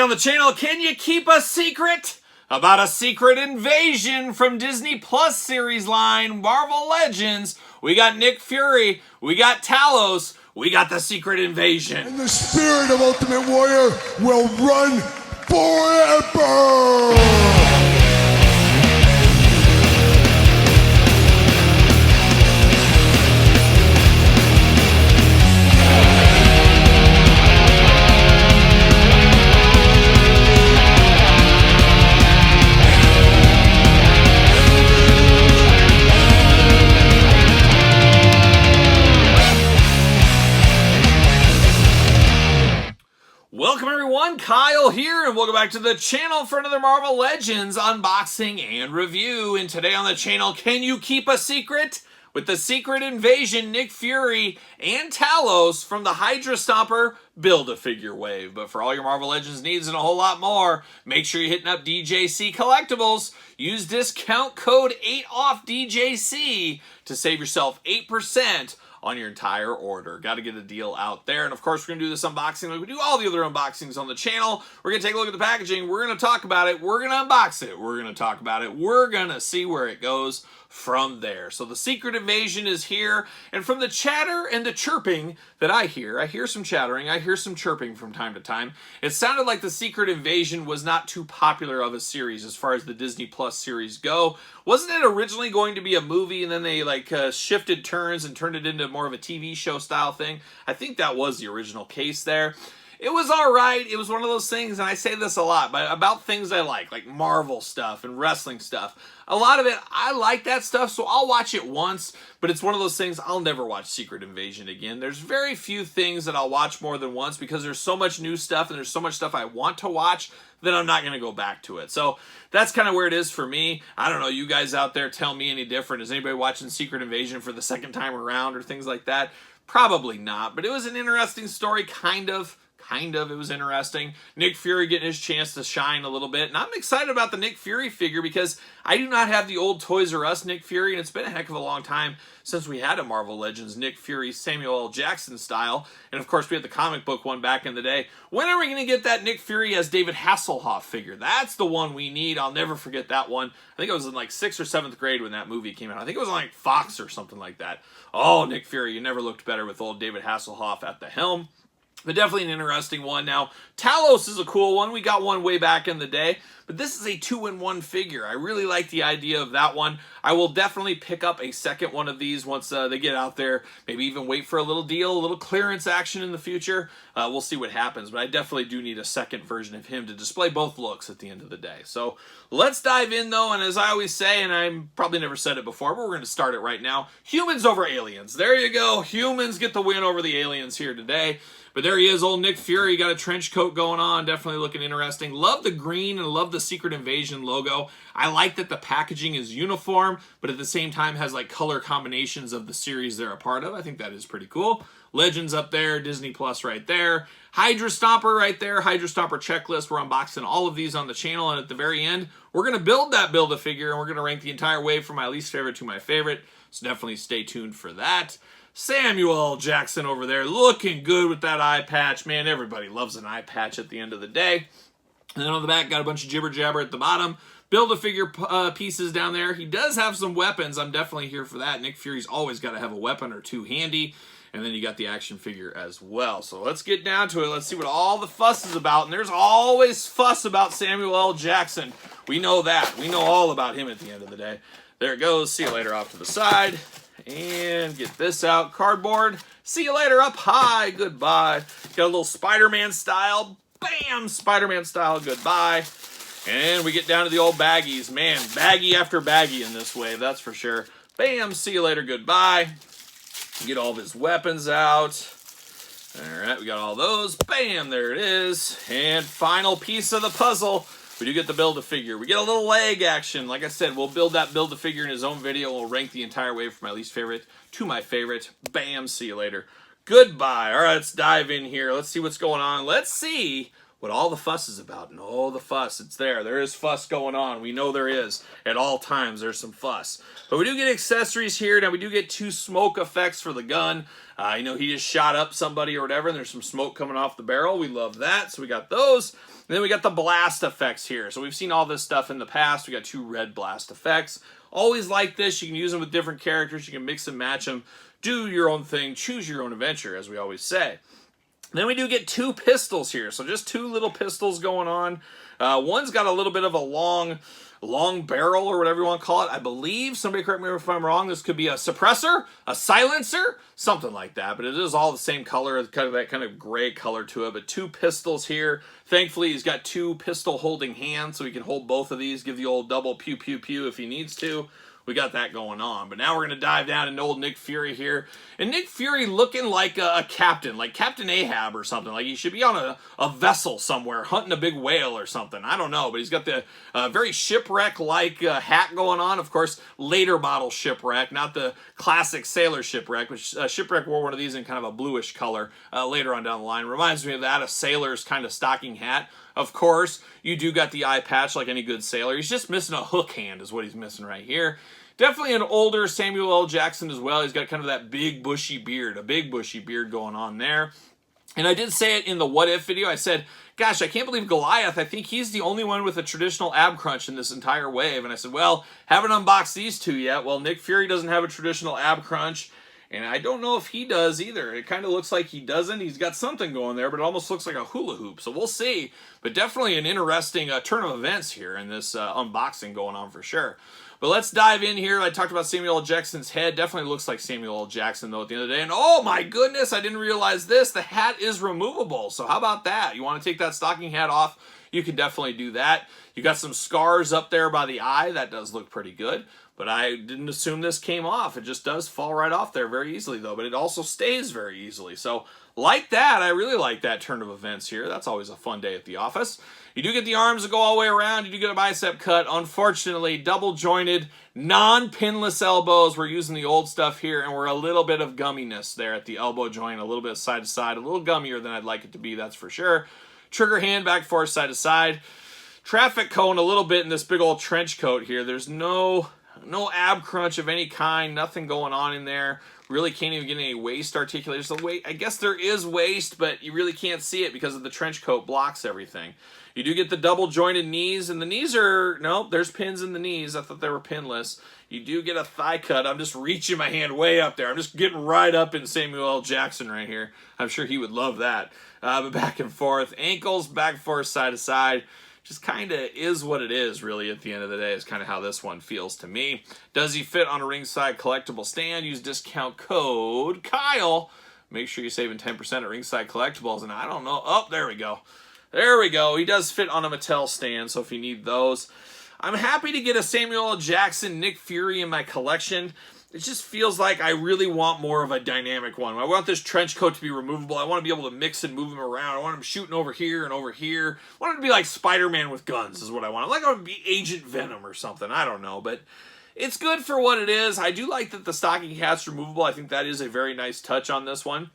Today on the channel, can you keep a secret about a secret invasion from Disney Plus series line, Marvel Legends? We got Nick Fury, we got Talos, we got the secret invasion. And the spirit of Ultimate Warrior will run forever! Welcome everyone, Kyle here, and welcome back to the channel for another Marvel Legends unboxing and review. And today on the channel, can you keep a secret? With the secret invasion, Nick Fury and Talos from the Hydra Stomper Build-A-Figure wave. But for all your Marvel Legends needs and a whole lot more, make sure you're hitting up DJC Collectibles. Use discount code 8OFFDJC to save yourself 8% on your entire order. Got to get a deal out there. And of course, we're going to do this unboxing like we do all the other unboxings on the channel. We're going to take a look at the packaging. We're going to talk about it. We're going to unbox it. We're going to talk about it. We're going to see where it goes from there. So the secret invasion is here. And from the chatter and the chirping that I hear some chattering, I hear some chirping from time to time. It sounded like the secret invasion was not too popular of a series as far as the Disney Plus series go. Wasn't it originally going to be a movie and then they shifted turns and turned it into more of a TV show style thing? I think that was the original case there. It was all right. It was one of those things, and I say this a lot, but about things I like Marvel stuff and wrestling stuff. A lot of it, I like that stuff, so I'll watch it once, but it's one of those things I'll never watch Secret Invasion again. There's very few things that I'll watch more than once because there's so much new stuff and there's so much stuff I want to watch that I'm not going to go back to it. So that's kind of where it is for me. I don't know, you guys out there tell me any different. Is anybody watching Secret Invasion for the second time around or things like that? Probably not, but it was an interesting story, kind of. It was interesting. Nick Fury getting his chance to shine a little bit. And I'm excited about the Nick Fury figure because I do not have the old Toys R Us Nick Fury, and it's been a heck of a long time since we had a Marvel Legends Nick Fury Samuel L. Jackson style. And of course, we had the comic book one back in the day. When are we going to get that Nick Fury as David Hasselhoff figure? That's the one we need. I'll never forget that one. I think I was in like 6th or 7th grade when that movie came out. I think it was on like Fox or something like that. Oh, Nick Fury, you never looked better with old David Hasselhoff at the helm. But definitely an interesting one. Now, Talos is a cool one. We got one way back in the day. But this is a 2-in-1 figure. I really like the idea of that one. I will definitely pick up a second one of these once they get out there. Maybe even wait for a little deal, a little clearance action in the future. We'll see what happens. But I definitely do need a second version of him to display both looks at the end of the day. So let's dive in, though. And as I always say, and I probably never said it before, but we're going to start it right now. Humans over aliens. There you go. Humans get the win over the aliens here today. But there he is, old Nick Fury. Got a trench coat going on. Definitely looking interesting. Love the green and love the Secret Invasion logo. I like that the packaging is uniform, but at the same time has like color combinations of the series they're a part of. I think that is pretty cool. Legends up there. Disney Plus right there. Hydra Stomper right there. Hydra Stomper checklist. We're unboxing all of these on the channel. And at the very end, we're going to build that Build-A-Figure. And we're going to rank the entire wave from my least favorite to my favorite. So definitely stay tuned for that. Samuel L. Jackson over there looking good with that eye patch. Man, everybody loves an eye patch at the end of the day. And then on the back, got a bunch of jibber jabber at the bottom. Build-A-Figure pieces down there. He does have some weapons. I'm definitely here for that. Nick Fury's always got to have a weapon or two handy. And then you got the action figure as well. So let's get down to it. Let's see what all the fuss is about. And there's always fuss about Samuel L. Jackson. We know that. We know all about him at the end of the day. There it goes. See you later off to the side. And get this out. Cardboard. See you later up high. Goodbye. Got a little Spider-Man style. Bam! Spider-Man style. Goodbye. And we get down to the old baggies. Man, baggie after baggie in this wave. That's for sure. Bam! See you later. Goodbye. Get all of his weapons out. Alright, we got all those. Bam! There it is. And final piece of the puzzle. We do get the Build-A-Figure. We get a little leg action. Like I said, we'll build that Build-A-Figure in his own video. We'll rank the entire wave from my least favorite to my favorite. Bam, see you later. Goodbye. All right, let's dive in here. Let's see what's going on. Let's see what all the fuss is about. And oh, the fuss, it's there. There is fuss going on. We know there is. At all times, there's some fuss. But we do get accessories here. Now, we do get 2 smoke effects for the gun. You know, he just shot up somebody or whatever, and there's some smoke coming off the barrel. We love that. So we got those. And then we got the blast effects here. So we've seen all this stuff in the past. We got 2 red blast effects. Always like this. You can use them with different characters. You can mix and match them. Do your own thing. Choose your own adventure, as we always say. Then we do get 2 pistols here. So just 2 little pistols going on. One's got a little bit of a long barrel or whatever you want to call it. I believe, somebody correct me if I'm wrong, this could be a suppressor, a silencer, something like that. But it is all the same color, kind of that kind of gray color to it. But 2 pistols here. Thankfully, he's got 2 pistol holding hands, so he can hold both of these, give the old double pew pew pew if he needs to. We got that going on. But now we're going to dive down into old Nick Fury here. And Nick Fury looking like a captain, like Captain Ahab or something. Like he should be on a vessel somewhere, hunting a big whale or something. I don't know, but he's got the very shipwreck-like hat going on. Of course, later model shipwreck, not the classic sailor shipwreck, which shipwreck wore one of these in kind of a bluish color later on down the line. Reminds me of that, a sailor's kind of stocking hat. Of course, you do got the eye patch like any good sailor. He's just missing a hook hand is what he's missing right here. Definitely an older Samuel L. Jackson as well. He's got kind of that big bushy beard, a big bushy beard going on there. And I did say it in the What If video. I said, gosh, I can't believe Goliath. I think he's the only one with a traditional ab crunch in this entire wave. And I said, well, haven't unboxed these 2 yet. Well, Nick Fury doesn't have a traditional ab crunch. And I don't know if he does either. It kind of looks like he doesn't. He's got something going there, but it almost looks like a hula hoop. So we'll see. But definitely an interesting turn of events here in this unboxing going on for sure. But let's dive in here. I talked about Samuel L. Jackson's head. Definitely looks like Samuel L. Jackson, though, at the end of the day. And oh, my goodness, I didn't realize this. The hat is removable. So how about that? You want to take that stocking hat off? You can definitely do that. You got some scars up there by the eye. That does look pretty good. But I didn't assume this came off. It just does fall right off there very easily, though. But it also stays very easily. So like that, I really like that turn of events here. That's always a fun day at the office. You do get the arms that go all the way around. You do get a bicep cut. Unfortunately, double-jointed, non-pinless elbows. We're using the old stuff here, and we're a little bit of gumminess there at the elbow joint. A little bit side to side. A little gummier than I'd like it to be, that's for sure. Trigger hand back, forth, side to side. Traffic cone a little bit in this big old trench coat here. There's no ab crunch of any kind. Nothing going on in there. Really can't even get any waist articulation. I guess there is waist, but you really can't see it because of the trench coat blocks everything. You do get the double jointed knees, and the knees are, no, there's pins in the knees. I thought they were pinless. You do get a thigh cut. I'm just reaching my hand way up there. I'm just getting right up in Samuel L. Jackson right here. I'm sure he would love that. But back and forth, ankles, back and forth, side to side. Just kind of is what it is, really, at the end of the day, is kind of how this one feels to me. Does he fit on a ringside collectible stand? Use discount code Kyle. Make sure you're saving 10% at Ringside Collectibles. And I don't know. Oh, there we go. There we go. He does fit on a Mattel stand, so if you need those. I'm happy to get a Samuel L. Jackson, Nick Fury in my collection. It just feels like I really want more of a dynamic one. I want this trench coat to be removable. I want to be able to mix and move him around. I want him shooting over here and over here. I want him to be like Spider-Man with guns is what I want. I like him to be Agent Venom or something. I don't know, but it's good for what it is. I do like that the stocking hat's removable. I think that is a very nice touch on this one.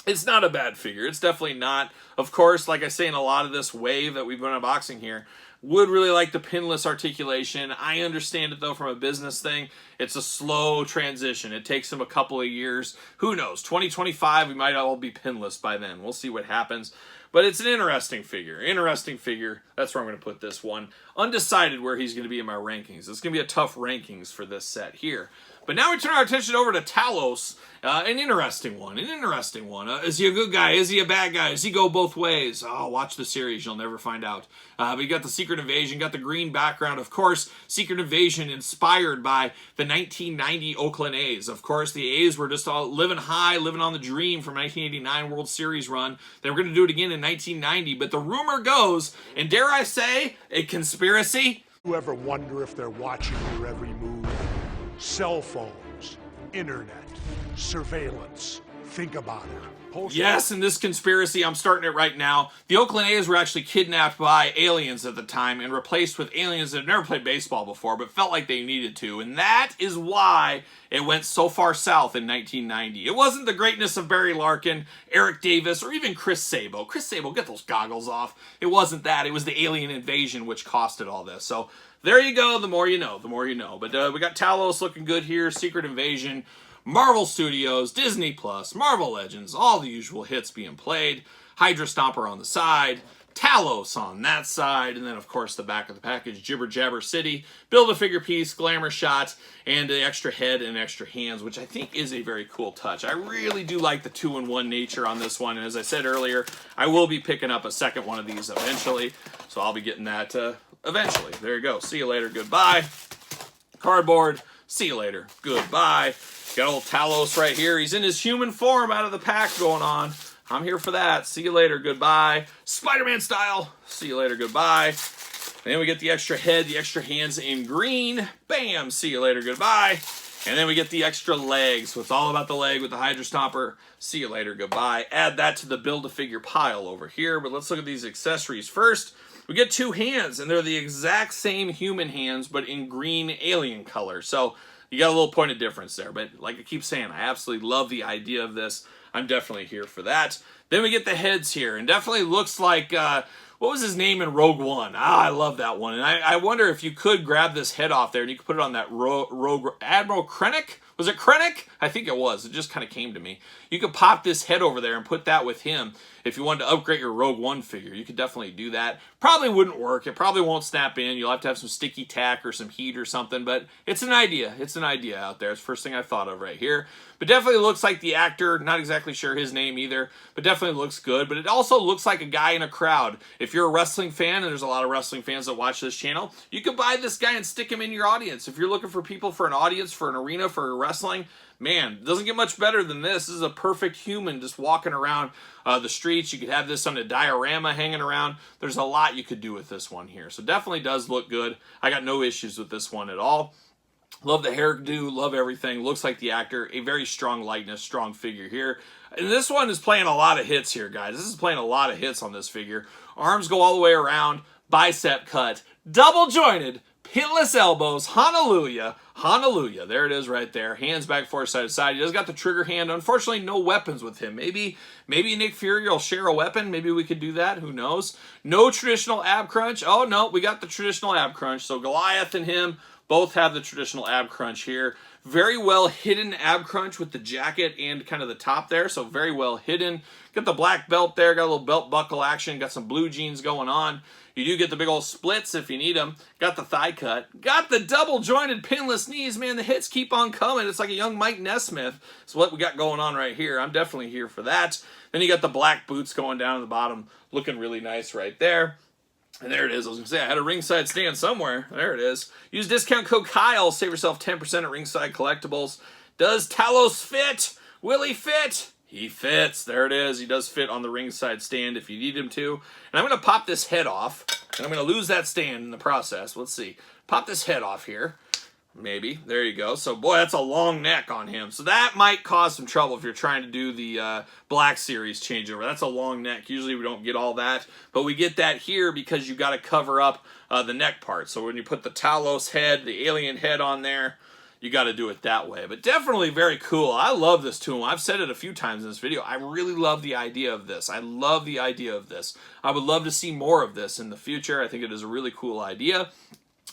It's not a bad figure. It's definitely not. Of course, like I say in a lot of this wave that we've been unboxing here, would really like the pinless articulation. I understand it, though, from a business thing. It's a slow transition. It takes them a couple of years. Who knows? 2025, we might all be pinless by then. We'll see what happens. But it's an interesting figure. Interesting figure. That's where I'm going to put this one. Undecided where he's going to be in my rankings. It's going to be a tough rankings for this set here. But now we turn our attention over to Talos. An interesting one. Is he a good guy? Is he a bad guy? Does he go both ways? Oh, watch the series. You'll never find out. But you got the Secret Invasion, got the green background. Of course, Secret Invasion inspired by the 1990 Oakland A's. Of course, the A's were just all living high, living on the dream from 1989 World Series run. They were going to do it again in 1990. But the rumor goes, and dare I say, a conspiracy? You ever wonder if they're watching your every move? Cell phones, internet, surveillance. Think about it. upholstery. Yes, in this conspiracy, I'm starting it right now. The Oakland A's were actually kidnapped by aliens at the time and replaced with aliens that had never played baseball before, but felt like they needed to. And that is why it went so far south in 1990. It wasn't the greatness of Barry Larkin, Eric Davis, or even Chris Sabo. Chris Sabo, get those goggles off. It wasn't that. It was the alien invasion which costed all this. So there you go. The more you know, the more you know. But we got Talos looking good here. Secret Invasion. Marvel Studios, Disney Plus, Marvel Legends, all the usual hits being played. Hydra Stomper on the side, Talos on that side, and then of course the back of the package, Jibber Jabber City, Build-A-Figure piece, Glamour Shot, and the extra head and extra hands, which I think is a very cool touch. I really do like the 2-in-1 nature on this one, and as I said earlier, I will be picking up a second one of these eventually, so I'll be getting that eventually. There you go. See you later. Goodbye. Cardboard. See you later. Goodbye. Got old Talos right here. He's in his human form out of the pack going on. I'm here for that. See you later. Goodbye. Spider-Man style. See you later. Goodbye. And then we get the extra head, the extra hands in green. Bam. See you later. Goodbye. And then we get the extra legs. So it's all about the leg with the Hydra Stomper. See you later. Goodbye. Add that to the Build-A-Figure pile over here. But let's look at these accessories first. We get two hands, and they're the exact same human hands, but in green alien color. So you got a little point of difference there, but like I keep saying, I absolutely love the idea of this. I'm definitely here for that. Then we get the heads here, and definitely looks like, what was his name in Rogue One? I love that one. And I wonder if you could grab this head off there and you could put it on that Rogue Admiral Krennic? Was it Krennic? I think it was. It just kind of came to me. You could pop this head over there and put that with him. If you wanted to upgrade your Rogue One figure, you could definitely do that. Probably wouldn't work. It probably won't snap in. You'll have to have some sticky tack or some heat or something, but it's an idea. It's an idea out there. It's the first thing I thought of right here. But definitely looks like the actor. Not exactly sure his name either, but definitely looks good. But it also looks like a guy in a crowd. If you're a wrestling fan, and there's a lot of wrestling fans that watch this channel, you could buy this guy and stick him in your audience. If you're looking for people for an audience, for an arena, for wrestling, man, it doesn't get much better than this. This is a perfect human just walking around the streets. You could have this on a diorama hanging around. There's a lot you could do with this one here. So definitely does look good. I got no issues with this one at all. Love the hairdo, love everything. Looks like the actor, a very strong likeness, strong figure here. And this one is playing a lot of hits here, guys. This is playing a lot of hits on this figure. Arms go all the way around, bicep cut, double jointed, pinless elbows, hallelujah, hallelujah. There it is right there. Hands back forward, side to side. He does got the trigger hand. Unfortunately, no weapons with him. Maybe Nick Fury will share a weapon. Maybe we could do that. Who knows? No traditional ab crunch. Oh, no, we got the traditional ab crunch. So Goliath and him both have the traditional ab crunch here. Very well hidden ab crunch with the jacket and kind of the top there. So very well hidden. Got the black belt there. Got a little belt buckle action. Got some blue jeans going on. You do get the big old splits if you need them. Got the thigh cut. Got the double jointed pinless knees. Man, the hits keep on coming. It's like a young Mike Nesmith. It's what we got going on right here. I'm definitely here for that. Then you got the black boots going down at the bottom. Looking really nice right there. And there it is. I was going to say, I had a ringside stand somewhere. There it is. Use discount code Kyle. Save yourself 10% at Ringside Collectibles. Does Talos fit? Will he fit? He fits. There it is. He does fit on the ringside stand if you need him to. And I'm going to pop this head off. And I'm going to lose that stand in the process. Let's see. Pop this head off here. Maybe. There you go. So, boy, that's a long neck on him. So that might cause some trouble if you're trying to do the Black Series changeover. That's a long neck. Usually we don't get all that. But we get that here because you got to cover up the neck part. So when you put the Talos head, the alien head on there, you got to do it that way. But definitely very cool. I love this tomb. I've said it a few times in this video. I really love the idea of this. I love the idea of this. I would love to see more of this in the future. I think it is a really cool idea.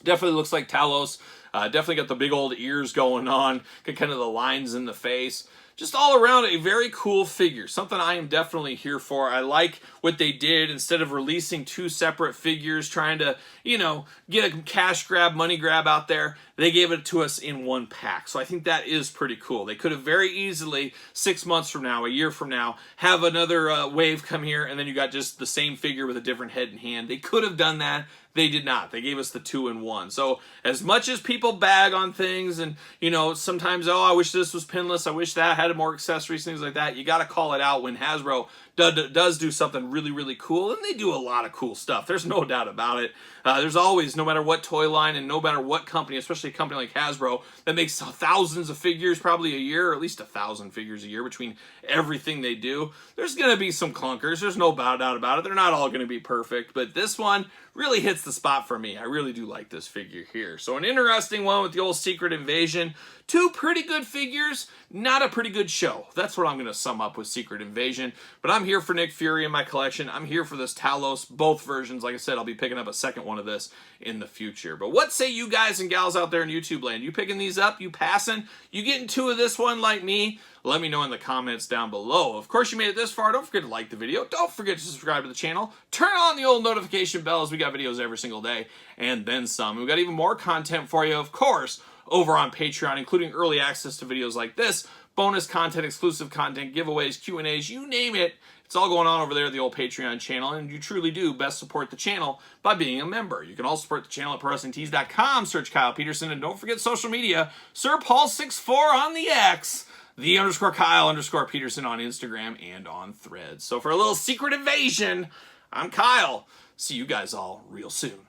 Definitely looks like Talos. Definitely got the big old ears going on. Got kind of the lines in the face. Just all around a very cool figure. Something I am definitely here for. I like what they did. Instead of releasing two separate figures, trying to, you know, get a cash grab, money grab out there, they gave it to us in one pack. So I think that is pretty cool. They could have very easily, 6 months from now, a year from now, have another wave come here, and then you got just the same figure with a different head and hand. They could have done that. They did not. They gave us the 2-in-1. So as much as people bag on things and, you know, sometimes, oh, I wish this was pinless. I wish that had more accessories, things like that. You got to call it out when Hasbro does do something really, really cool, and they do a lot of cool stuff. There's no doubt about it. There's always, no matter what toy line and no matter what company, especially a company like Hasbro that makes thousands of figures probably a year, or at least 1,000 figures a year between everything they do, there's going to be some clunkers. There's no doubt about it. They're not all going to be perfect, but this one really hits the spot for me. I really do like this figure here. So an interesting one with the old Secret Invasion. Two pretty good figures, not a pretty good show. That's what I'm going to sum up with Secret Invasion. But I'm here for Nick Fury in my collection. I'm here for this Talos, both versions. Like I said, I'll be picking up a second one of this in the future. But what say you guys and gals out there in YouTube land? You picking these up? You passing? You getting two of this one like me? Let me know in the comments down below. Of course, you made it this far. Don't forget to like the video. Don't forget to subscribe to the channel. Turn on the old notification bell, as we got videos every single day and then some. We've got even more content for you, of course, over on Patreon, including early access to videos like this, bonus content, exclusive content, giveaways, Q&As, you name it. It's all going on over there at the old Patreon channel, and you truly do best support the channel by being a member. You can also support the channel at ProWrestlingTees.com. Search Kyle Peterson, and don't forget social media. Sir Paul64 on the X, the _Kyle_Peterson on Instagram and on Threads. So for a little Secret Invasion, I'm Kyle. See you guys all real soon.